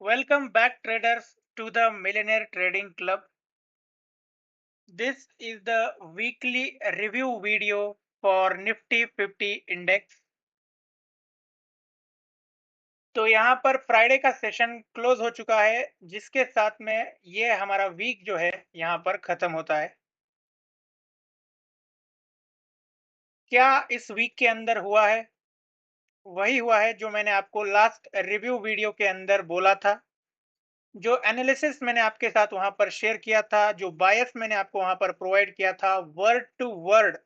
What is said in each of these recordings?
Welcome back, traders, to the Millionaire Trading Club. This is the weekly review video for Nifty 50 Index. तो यहाँ पर Friday का session close हो चुका है, जिसके साथ में ये हमारा वीक जो है यहाँ पर खत्म होता है। क्या इस वीक के अंदर हुआ है? वही हुआ है जो मैंने आपको लास्ट रिव्यू वीडियो के अंदर बोला था। जो एनालिसिस मैंने आपके साथ वहां पर शेयर किया था, जो बायस मैंने आपको वहां पर प्रोवाइड किया था, वर्ड टू वर्ड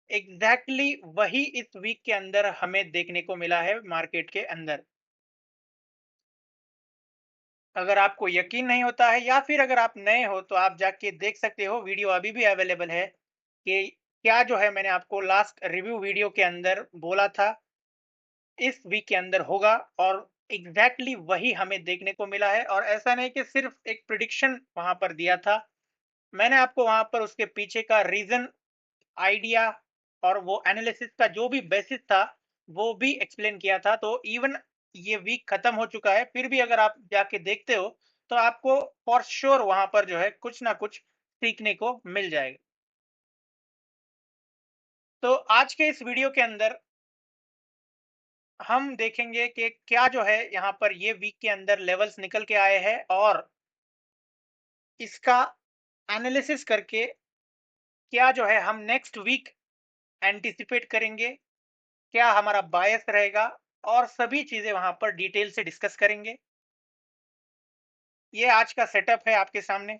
एग्जैक्टली वही इस वीक के अंदर हमें देखने को मिला है मार्केट के अंदर। अगर आपको यकीन नहीं होता है या फिर अगर आप नए हो तो आप जाके देख सकते हो, वीडियो अभी भी अवेलेबल है कि क्या जो है मैंने आपको लास्ट रिव्यू वीडियो के अंदर बोला था इस वीक के अंदर होगा, और एग्जैक्टली वही हमें देखने को मिला है। और ऐसा नहीं कि सिर्फ एक प्रिडिक्शन वहां पर दिया था, मैंने आपको वहां पर उसके पीछे का रीजन, आइडिया और वो एनालिसिस का जो भी बेसिस था वो भी एक्सप्लेन किया था। तो इवन ये वीक खत्म हो चुका है, फिर भी अगर आप जाके देखते हो तो आपको फॉर श्योर वहां पर जो है कुछ ना कुछ सीखने को मिल जाएगा। तो आज के इस वीडियो के अंदर हम देखेंगे कि क्या जो है यहाँ पर ये वीक के अंदर लेवल्स निकल के आए हैं, और इसका एनालिसिस करके क्या जो है हम नेक्स्ट वीक एंटिसिपेट करेंगे, क्या हमारा बायस रहेगा, और सभी चीजें वहां पर डिटेल से डिस्कस करेंगे। ये आज का सेटअप है आपके सामने।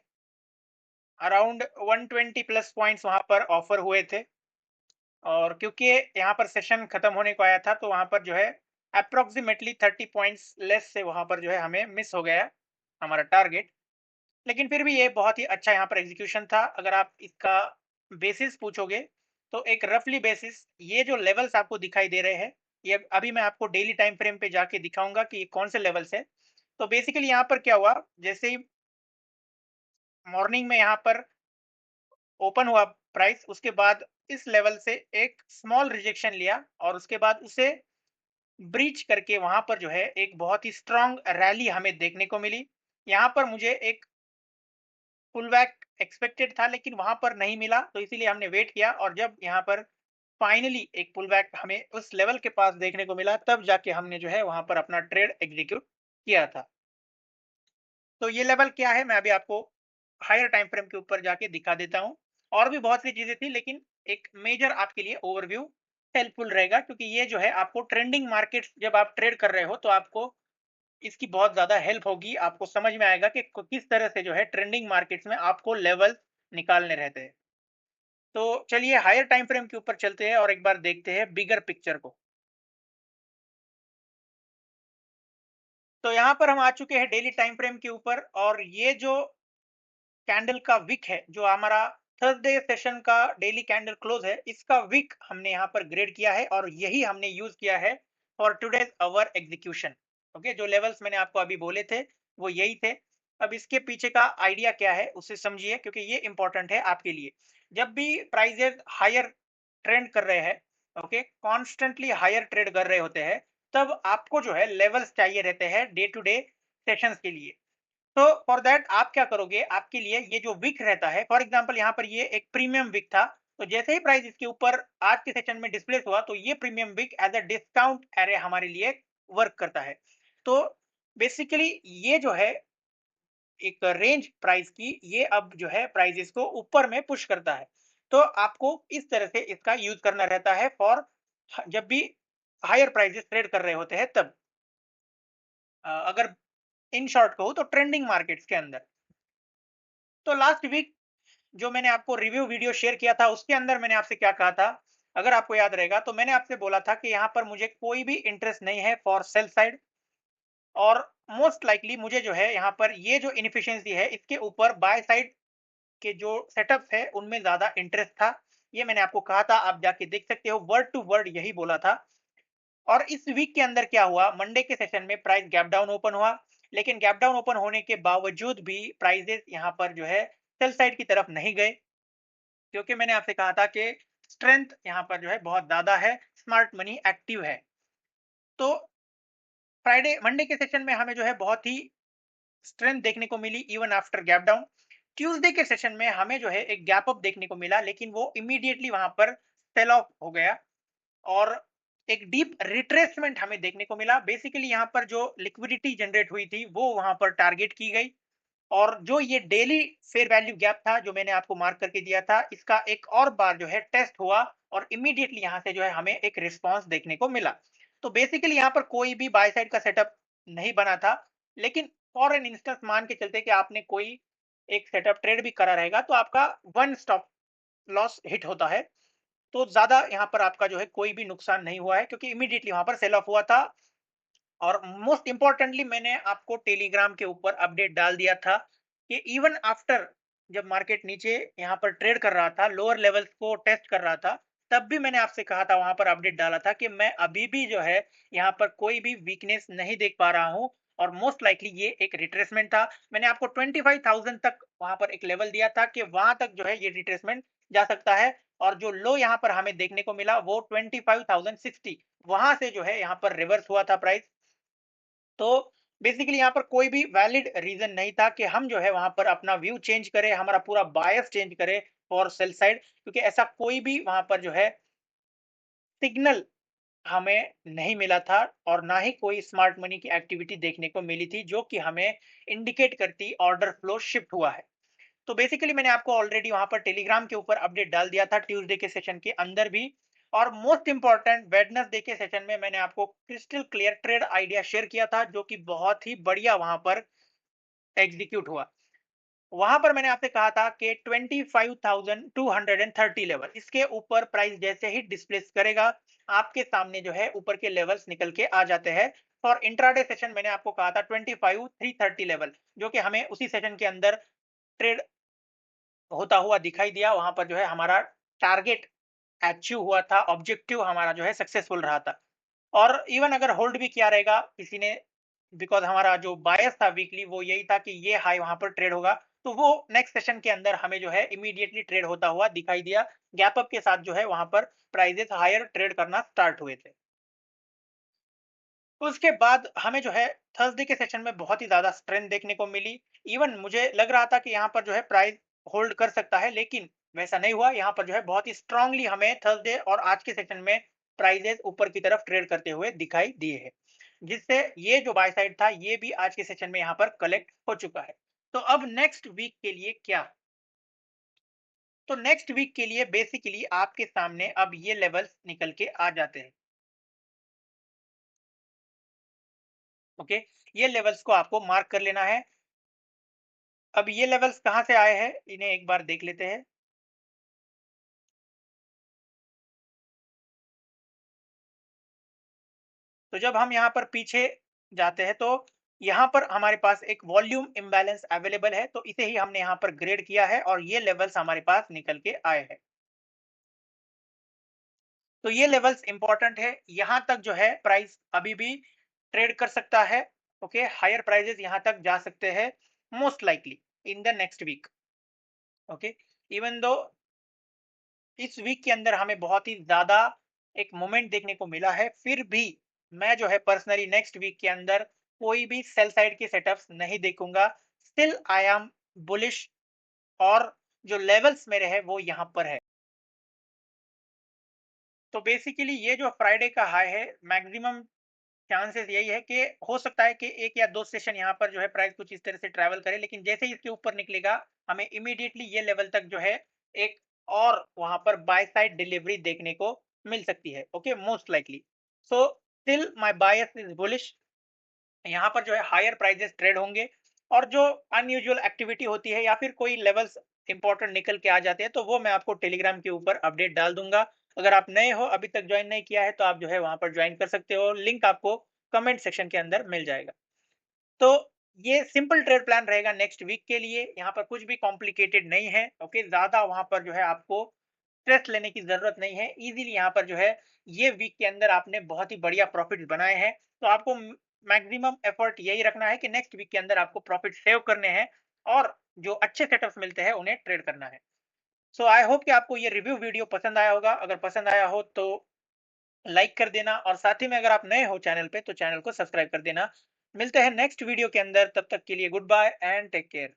अराउंड 120 प्लस पॉइंट्स वहां पर ऑफर हुए थे, और क्योंकि यहाँ पर सेशन खत्म होने को आया था तो वहां पर जो है अप्रोक्सीमेटली 30 पॉइंट्स लेस से वहां पर जो है हमें मिस हो गया हमारा टारगेट। लेकिन फिर भी ये बहुत ही अच्छा यहाँ पर एग्जीक्यूशन था। अगर आप इसका बेसिस पूछोगे तो एक रफली बेसिस ये जो लेवल्स आपको दिखाई दे रहे हैं, ये अभी मैं आपको डेली टाइम फ्रेम पे जाके दिखाऊंगा कि ये कौन से लेवल्स है। तो बेसिकली यहाँ पर क्या हुआ, जैसे ही मॉर्निंग में यहाँ पर ओपन हुआ प्राइस, उसके बाद इस लेवल से एक स्मॉल रिजेक्शन लिया और उसके बाद उसे ब्रीच करके वहां पर जो है एक बहुत ही स्ट्रांग रैली हमें देखने को मिली। यहाँ पर मुझे एक पुल बैक एक्सपेक्टेड था, लेकिन वहां पर नहीं मिला, तो इसीलिए हमने वेट किया, और जब यहाँ पर फाइनली एक पुल बैक हमें उस लेवल के पास देखने को मिला, तब जाके हमने जो है वहां पर अपना ट्रेड एग्जीक्यूट किया था। तो ये लेवल क्या है मैं अभी आपको हायर टाइम फ्रेम के ऊपर जाके दिखा देता हूँ। और भी बहुत सी चीजें थी, लेकिन एक मेजर आपके लिए ओवरव्यू हेल्पफुल रहेगा, क्योंकि ये जो है आपको ट्रेंडिंग मार्केट जब आप ट्रेड कर रहे हो तो आपको इसकी बहुत ज्यादा हेल्प होगी। आपको समझ में आएगा कि किस तरह से जो है ट्रेंडिंग मार्केट्स में आपको लेवल निकालने रहते हैं। तो चलिए हायर टाइम फ्रेम के ऊपर चलते हैं और एक बार देखते हैं बिगर पिक्चर को। तो यहाँ पर हम आ चुके हैं डेली टाइम फ्रेम के ऊपर, और ये जो कैंडल का विक है, जो हमारा थर्सडे सेशन का डेली कैंडल क्लोज है, इसका विक हमने यहाँ पर ग्रेड किया है, और यही हमने यूज किया है for today's hour execution. Okay, जो लेवल्स मैंने आपको अभी बोले थे वो यही थे। अब इसके पीछे का आइडिया क्या है उसे समझिए, क्योंकि ये इंपॉर्टेंट है आपके लिए। जब भी प्राइजेस हायर ट्रेंड कर रहे हैं, ओके, कॉन्स्टेंटली हायर ट्रेड कर रहे होते हैं, तब आपको जो है लेवल्स चाहिए रहते हैं डे टू डे सेशंस के लिए। तो फॉर दैट आप क्या करोगे, आपके लिए ये जो विक रहता है, फॉर एग्जांपल यहाँ पर ये एक प्रीमियम विक था, तो जैसे ही प्राइस इसके ऊपर आज के सेशन में डिस्प्लेस हुआ, तो ये premium week as a discount एरे हमारे लिए वर्क करता है। तो बेसिकली ये जो है एक रेंज प्राइस की, ये अब जो है प्राइजेस को ऊपर में पुश करता है। तो आपको इस तरह से इसका यूज करना रहता है फॉर जब भी हायर प्राइसेस ट्रेड कर रहे होते हैं तब। अगर इन शॉर्ट कहूँ तो ट्रेंडिंग मार्केट्स के अंदर। तो लास्ट वीक जो मैंने आपको रिव्यू वीडियो शेयर किया था, उसके अंदर मैंने आपसे क्या कहा था, अगर आपको याद रहेगा, तो मैंने आपसे बोला था कि यहाँ पर मुझे कोई भी इंटरेस्ट नहीं है फॉर सेल साइड, और मोस्ट लाइकली मुझे जो है यहाँ पर ये जो इनफिशियंसी है इसके ऊपर बाय साइड के जो सेटअप्स है उनमें ज्यादा इंटरेस्ट था। ये मैंने आपको कहा था, आप जाके देख सकते हो, वर्ड टू वर्ड यही बोला था। और इस वीक के अंदर क्या हुआ, मंडे के सेशन में प्राइस गैप डाउन ओपन हुआ, लेकिन गैप डाउन ओपन होने के बावजूद भी प्राइजेस यहाँ पर जो है सेल साइड की तरफ नहीं गए, क्योंकि मैंने आपसे कहा था कि स्ट्रेंथ यहाँ पर जो है बहुत ज्यादा है, स्मार्ट मनी एक्टिव है। तो फ्राइडे मंडे के सेशन में हमें जो है बहुत ही स्ट्रेंथ देखने को मिली even after gap down. Tuesday के सेशन में हमें जो है एक गैप अप देखने को मिला, लेकिन वो इमीडिएटली वहां पर सेल ऑफ हो गया और एक डीप रिट्रेसमेंट हमें देखने को मिला। बेसिकली यहाँ पर जो लिक्विडिटी जनरेट हुई थी वो वहां पर टारगेट की गई, और जो ये डेली फेयर वैल्यू गैप था जो मैंने आपको मार्क करके दिया था, इसका एक और बार जो है टेस्ट हुआ और इमीडिएटली यहां से जो है हमें एक रिस्पांस देखने को मिला। तो बेसिकली यहाँ पर कोई भी बाय साइड का सेटअप नहीं बना था, लेकिन फॉर एन इंस्टेंस मान के चलते कि आपने कोई एक सेटअप ट्रेड भी करा रहेगा तो आपका वन स्टॉप लॉस हिट होता है, तो ज्यादा यहाँ पर आपका जो है कोई भी नुकसान नहीं हुआ है क्योंकि इमीडिएटली वहां पर सेल ऑफ हुआ था। और मोस्ट इंपॉर्टेंटली मैंने आपको टेलीग्राम के ऊपर अपडेट डाल दिया था कि इवन आफ्टर जब मार्केट नीचे यहाँ पर ट्रेड कर रहा था, लोअर लेवल्स को टेस्ट कर रहा था, तब भी मैंने आपसे कहा था, वहां पर अपडेट डाला था कि मैं अभी भी जो है यहाँ पर कोई भी वीकनेस नहीं देख पा रहा हूँ और मोस्ट लाइकली ये एक रिट्रेसमेंट था। मैंने आपको 25,000 तक वहां पर एक लेवल दिया था कि वहां तक जो है ये रिट्रेसमेंट जा सकता है, और जो लो यहाँ पर हमें देखने को मिला वो 25,060, वहां से जो है यहाँ पर रिवर्स हुआ था प्राइस। तो बेसिकली यहाँ पर कोई भी वैलिड रीजन नहीं था कि हम जो है वहां पर अपना व्यू चेंज करें, हमारा पूरा बायस चेंज करें फॉर सेल साइड, क्योंकि ऐसा कोई भी वहां पर जो है सिग्नल हमें नहीं मिला था और ना ही कोई स्मार्ट मनी की एक्टिविटी देखने को मिली थी जो कि हमें इंडिकेट करती ऑर्डर फ्लो शिफ्ट हुआ है। तो बेसिकली मैंने आपको ऑलरेडी वहां पर टेलीग्राम के ऊपर अपडेट डाल दिया था ट्यूसडे के सेशन के अंदर भी, और मोस्ट इंपॉर्टेंट वेडनेसडे के सेशन में मैंने आपको crystal clear trade idea share किया था जो कि बहुत ही बढ़िया वहां पर एग्जीक्यूट हुआ। वहां पर मैंने आपसे कहा था कि 25,230 लेवल, इसके ऊपर प्राइस जैसे ही डिस्प्लेस करेगा आपके सामने जो है ऊपर के लेवल्स निकल के आ जाते हैं। फॉर इंट्राडे सेशन मैंने आपको कहा था 25,330 लेवल, जो कि हमें उसी सेशन के अंदर ट्रेड होता हुआ दिखाई दिया। वहां पर जो है हमारा टारगेट अचीव हुआ था, ऑब्जेक्टिव हमारा जो है सक्सेसफुल रहा था। और इवन अगर होल्ड भी किया रहेगा किसी ने, बिकॉज हमारा जो बायस था वीकली वो यही था कि ये हाई वहां पर ट्रेड होगा, तो वो नेक्स्ट सेशन के अंदर हमें जो है इमीडिएटली ट्रेड होता हुआ दिखाई दिया। गैप अप के साथ जो है वहां पर प्राइजेस हायर ट्रेड करना स्टार्ट हुए थे। उसके बाद हमें जो है थर्सडे के सेशन में बहुत ही ज्यादा स्ट्रेंथ देखने को मिली। इवन मुझे लग रहा था कि यहाँ पर जो है प्राइस होल्ड कर सकता है, लेकिन वैसा नहीं हुआ। यहाँ पर जो है बहुत ही स्ट्रांगली हमें थर्सडे और आज के सेशन में प्राइजेस ऊपर की तरफ ट्रेड करते हुए दिखाई दिए हैं, जिससे ये जो बाय साइड था ये भी आज के सेशन में यहाँ पर कलेक्ट हो चुका है। तो अब नेक्स्ट वीक के लिए क्या? तो नेक्स्ट वीक के लिए बेसिकली आपके सामने अब ये लेवल्स निकल के आ जाते हैं। ओके, ये लेवल्स को आपको मार्क कर लेना है। अब ये लेवल्स कहाँ से आए हैं, इन्हें एक बार देख लेते हैं। तो जब हम यहाँ पर पीछे जाते हैं तो यहाँ पर हमारे पास एक वॉल्यूम इम्बैलेंस अवेलेबल है, तो इसे ही हमने यहाँ पर ग्रेड किया है और ये लेवल्स हमारे पास निकल के आए हैं। तो ये लेवल्स इंपॉर्टेंट है, यहाँ तक जो है प्राइस अभी भी ट्रेड कर सकता है। ओके, हायर प्राइजेस यहाँ तक जा सकते हैं most likely in the next week. Okay, even though इस वीक के अंदर हमें बहुत ही ज्यादा एक मोमेंट देखने को मिला है, फिर भी मैं जो है पर्सनली नेक्स्ट वीक के अंदर कोई भी सेल साइड के सेटअप्स नहीं देखूंगा। स्टिल आई एम बुलिश, और जो लेवल्स मेरे हैं वो यहाँ पर है। तो बेसिकली ये जो फ्राइडे का हाई है, मैक्सिमम चांसेस यही है कि हो सकता है कि एक या दो सेशन यहाँ पर जो है प्राइस कुछ इस तरह से ट्रैवल करे, लेकिन जैसे ही इसके ऊपर निकलेगा हमें इमीडिएटली ये लेवल तक जो है एक और वहां पर बाय साइड डिलीवरी देखने को मिल सकती है। Okay, most likely. So still my bias is bullish, यहाँ पर जो है हायर प्राइजेस ट्रेड होंगे, और जो अनयूजुअल एक्टिविटी होती है या फिर कोई लेवल्स इंपॉर्टेंट निकल के आ जाते हैं तो वो मैं आपको टेलीग्राम के ऊपर अपडेट डाल दूंगा। अगर आप नए हो, अभी तक ज्वाइन नहीं किया है, तो आप जो है वहां पर ज्वाइन कर सकते हो, लिंक आपको कमेंट सेक्शन के अंदर मिल जाएगा। तो ये सिंपल ट्रेड प्लान रहेगा नेक्स्ट वीक के लिए, यहाँ पर कुछ भी कॉम्प्लिकेटेड नहीं है। ओके, ज्यादा वहां पर जो है आपको स्ट्रेस लेने की जरूरत नहीं है। इजीली यहाँ पर जो है ये वीक के अंदर आपने बहुत ही बढ़िया प्रॉफिट बनाए हैं, तो आपको मैक्सिमम एफर्ट यही रखना है कि नेक्स्ट वीक के अंदर आपको प्रॉफिट सेव करने हैं और जो अच्छे सेटअप्स मिलते हैं उन्हें ट्रेड करना है। सो आई होप कि आपको ये रिव्यू वीडियो पसंद आया होगा। अगर पसंद आया हो तो लाइक कर देना, और साथ ही में अगर आप नए हो चैनल पे तो चैनल को सब्सक्राइब कर देना। मिलते हैं नेक्स्ट वीडियो के अंदर, तब तक के लिए goodbye and take care.